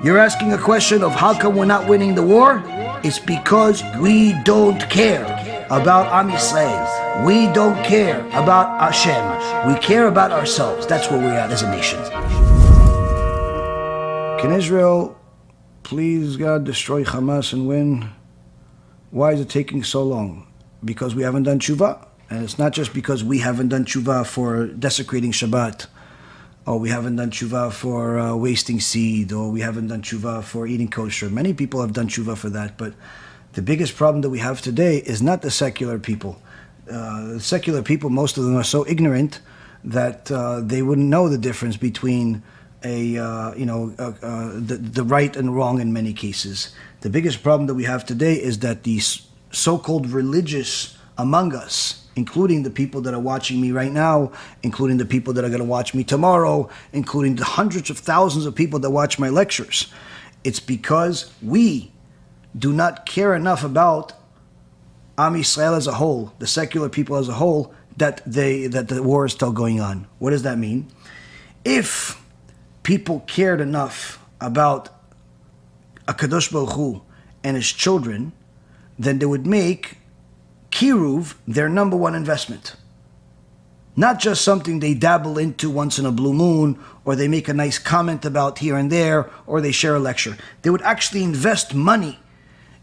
You're asking a question of how come we're not winning the war? It's because we don't care about Am Yisrael. We don't care about Hashem. We care about ourselves. That's where we're at as a nation. Can Israel, please God, destroy Hamas and win? Why is it taking so long? Because we haven't done tshuva. And it's not just because we haven't done tshuva for desecrating Shabbat, or we haven't done tshuva for wasting seed, or we haven't done tshuva for eating kosher. Many people have done tshuva for that, but the biggest problem that we have today is not the secular people. The secular people, most of them are so ignorant that they wouldn't know the difference between the right and wrong in many cases. The biggest problem that we have today is that these so-called religious among us, including the people that are watching me right now, including the people that are going to watch me tomorrow, including the hundreds of thousands of people that watch my lectures. It's because we do not care enough about Am Yisrael as a whole, the secular people as a whole, that the war is still going on. What does that mean? If people cared enough about HaKadosh Baruch Hu and his children, then they would make KIROUV their number one investment. Not just something they dabble into once in a blue moon, or they make a nice comment about here and there, or they share a lecture. They would actually invest money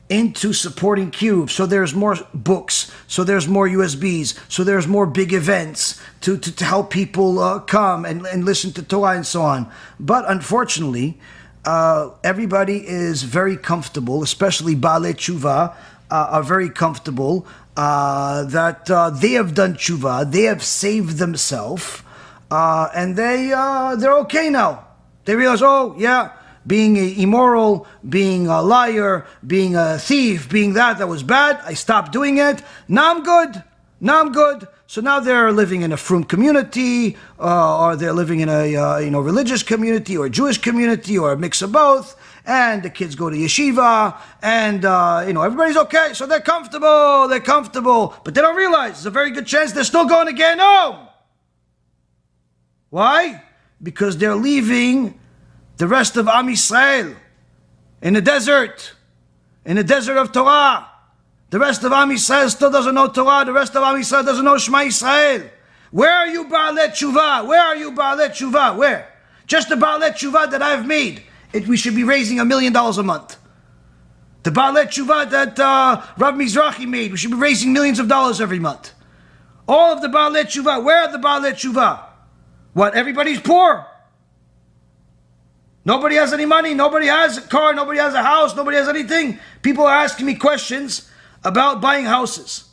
into supporting KIROUV. So there's more books, so there's more USBs, so there's more big events to help people come and listen to Torah and so on. But unfortunately, everybody is very comfortable, especially Baalé Téchouva are very comfortable that they have done tshuva, they have saved themselves, and they're okay now. They realize, oh yeah, being immoral, being a liar, being a thief, being that was bad. I stopped doing it. Now I'm good. Now I'm good. So now they're living in a frum community, or they're living in a religious community, or a Jewish community, or a mix of both. And the kids go to yeshiva, and everybody's okay. So they're comfortable, but they don't realize there's a very good chance they're still going to Gehenna. Why? Because they're leaving the rest of Am Yisrael in the desert of Torah. The rest of Am Yisrael still doesn't know Torah. The rest of Am Yisrael doesn't know Shema Yisrael. Where are you, Baalé Téchouva? Where are you, Baalé Téchouva? Where? Just the Baalé Téchouva that I've made. We should be raising $1 million a month. The Baalé Téchouva that Rav Mizrahi made, we should be raising millions of dollars every month. All of the Baalé Téchouva, where are the Baalé Téchouva? What, everybody's poor? Nobody has any money, nobody has a car, nobody has a house, nobody has anything. People are asking me questions about buying houses.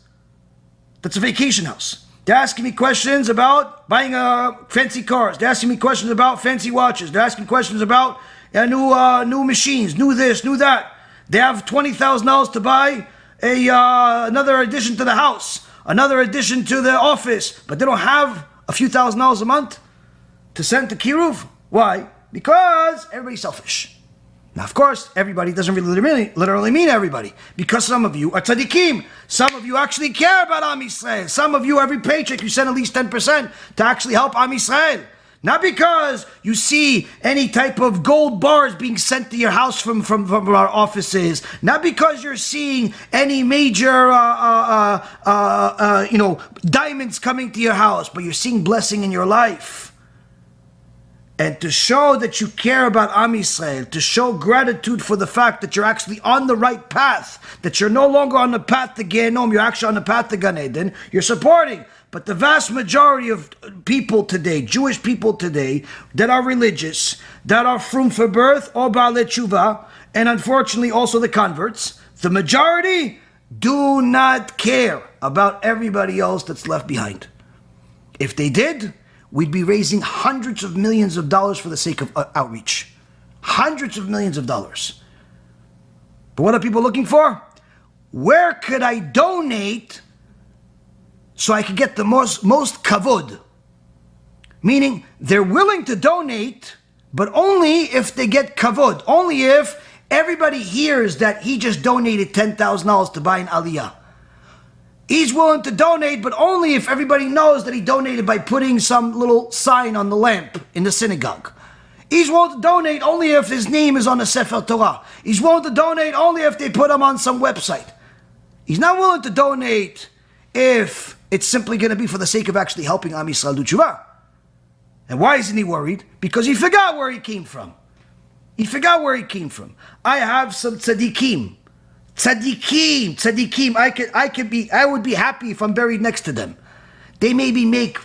That's a vacation house. They're asking me questions about buying fancy cars. They're asking me questions about fancy watches. They're asking questions about new machines, new this, new that. They have $20,000 to buy another addition to the house, another addition to the office, but they don't have a few $1,000s a month to send to KIROUV. Why? Because everybody's selfish. Now, of course, everybody doesn't really literally mean everybody, because some of you are tzaddikim. Some of you actually care about Am Yisrael. Some of you, every paycheck, you send at least 10% to actually help Am Yisrael. Not because you see any type of gold bars being sent to your house from our offices. Not because you're seeing any major, diamonds coming to your house. But you're seeing blessing in your life. And to show that you care about Am Yisrael, to show gratitude for the fact that you're actually on the right path, that you're no longer on the path to Gehenna, you're actually on the path to Gan Eden, you're supporting. But the vast majority of people today, Jewish people today, that are religious, that are frum for birth, or Baalé Téchouva, and unfortunately also the converts, the majority do not care about everybody else that's left behind. If they did, we'd be raising hundreds of millions of dollars for the sake of outreach. Hundreds of millions of dollars. But what are people looking for? Where could I donate so I could get the most kavod? Meaning, they're willing to donate, but only if they get kavod. Only if everybody hears that he just donated $10,000 to buy an aliyah. He's willing to donate, but only if everybody knows that he donated by putting some little sign on the lamp in the synagogue. He's willing to donate only if his name is on a Sefer Torah. He's willing to donate only if they put him on some website. He's not willing to donate if it's simply going to be for the sake of actually helping Am Yisrael do tshuva. And why isn't he worried? Because he forgot where he came from. He forgot where he came from. I have some tzaddikim. I would be happy if I'm buried next to them. They maybe make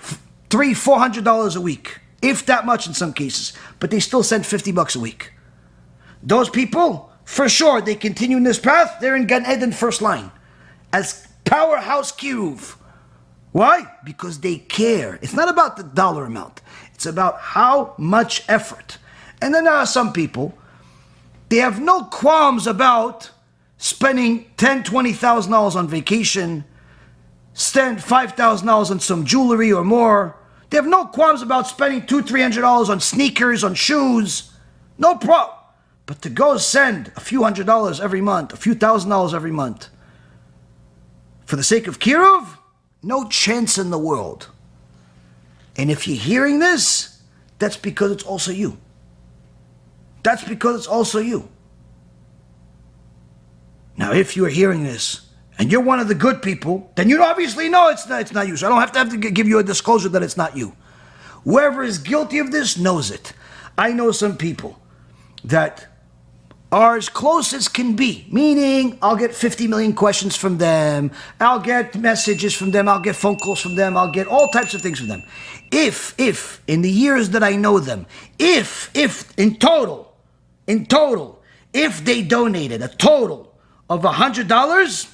$300-$400 a week, if that much in some cases, but they still send $50 a week. Those people, for sure, they continue in this path. They're in Gan Eden first line as powerhouse KIROUV. Why? Because they care. It's not about the dollar amount. It's about how much effort. And then there are some people, they have no qualms about spending $10,000, $20,000 on vacation, spend $5,000 on some jewelry or more. They have no qualms about spending $200, $300 on sneakers, on shoes. No problem. But to go send a few $100s every month, a few $1,000s every month, for the sake of KIROUV, no chance in the world. And if you're hearing this, that's because it's also you. That's because it's also you. Now, if you're hearing this, and you're one of the good people, then you obviously know it's not you. So I don't have to give you a disclosure that it's not you. Whoever is guilty of this knows it. I know some people that are as close as can be, meaning I'll get 50 million questions from them, I'll get messages from them, I'll get phone calls from them, I'll get all types of things from them. If, in the years that I know them, if, in total, if they donated a total of $100,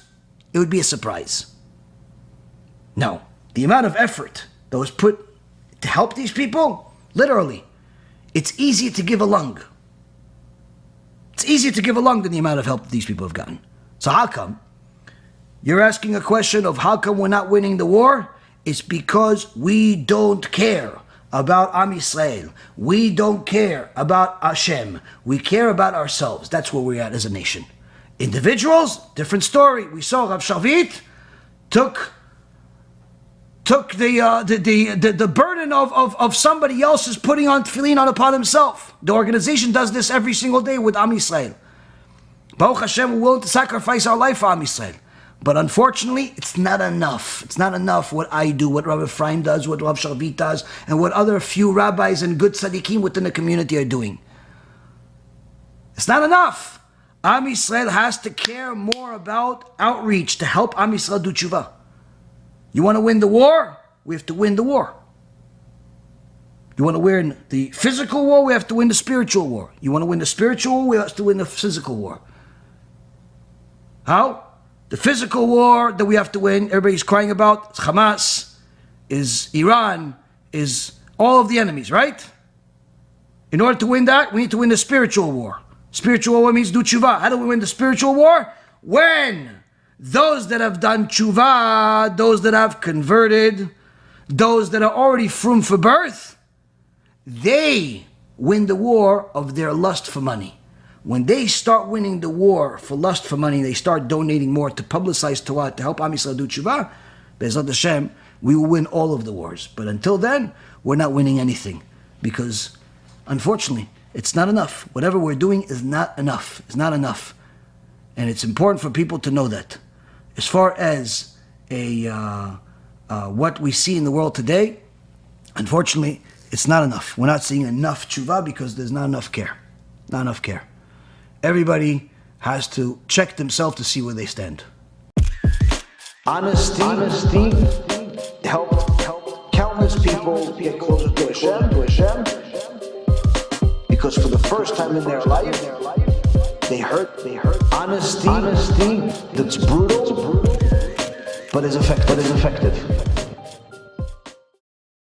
it would be a surprise. No, the amount of effort that was put to help these people, literally, it's easier to give a lung. It's easier to give a lung than the amount of help that these people have gotten. So how come? You're asking a question of how come we're not winning the war? It's because we don't care about Am Yisrael. We don't care about Hashem. We care about ourselves. That's where we're at as a nation. Individuals, different story. We saw Rav Shavit took the burden of somebody else's putting on tefillin on upon himself. The organization does this every single day with Am Yisrael. Baruch Hashem, we're willing to sacrifice our life for Am Yisrael. But unfortunately, it's not enough. It's not enough what I do, what Rav Ephraim does, what Rav Shavit does, and what other few rabbis and good tzaddikim within the community are doing. It's not enough. Am Yisrael has to care more about outreach to help Am Yisrael do tshuva. You want to win the war? We have to win the war. You want to win the physical war? We have to win the spiritual war. You want to win the spiritual war? We have to win the physical war. How? The physical war that we have to win, everybody's crying about, is Hamas, is Iran, is all of the enemies, right? In order to win that, we need to win the spiritual war. Spiritual war means do tshuva. How do we win the spiritual war? When those that have done tshuva, those that have converted, those that are already frum for birth, they win the war of their lust for money. When they start winning the war for lust for money, they start donating more to publicize Torah, to help Am Yisrael do tshuva, Be'ezrat Hashem, we will win all of the wars. But until then, we're not winning anything. Because, unfortunately, it's not enough. Whatever we're doing is not enough. It's not enough. And it's important for people to know that. As far as what we see in the world today, unfortunately, it's not enough. We're not seeing enough tshuva because there's not enough care. Not enough care. Everybody has to check themselves to see where they stand. Honesty help countless people get closer to Hashem. Because for the first time in their life, they hurt. Honesty that's brutal, but is effective.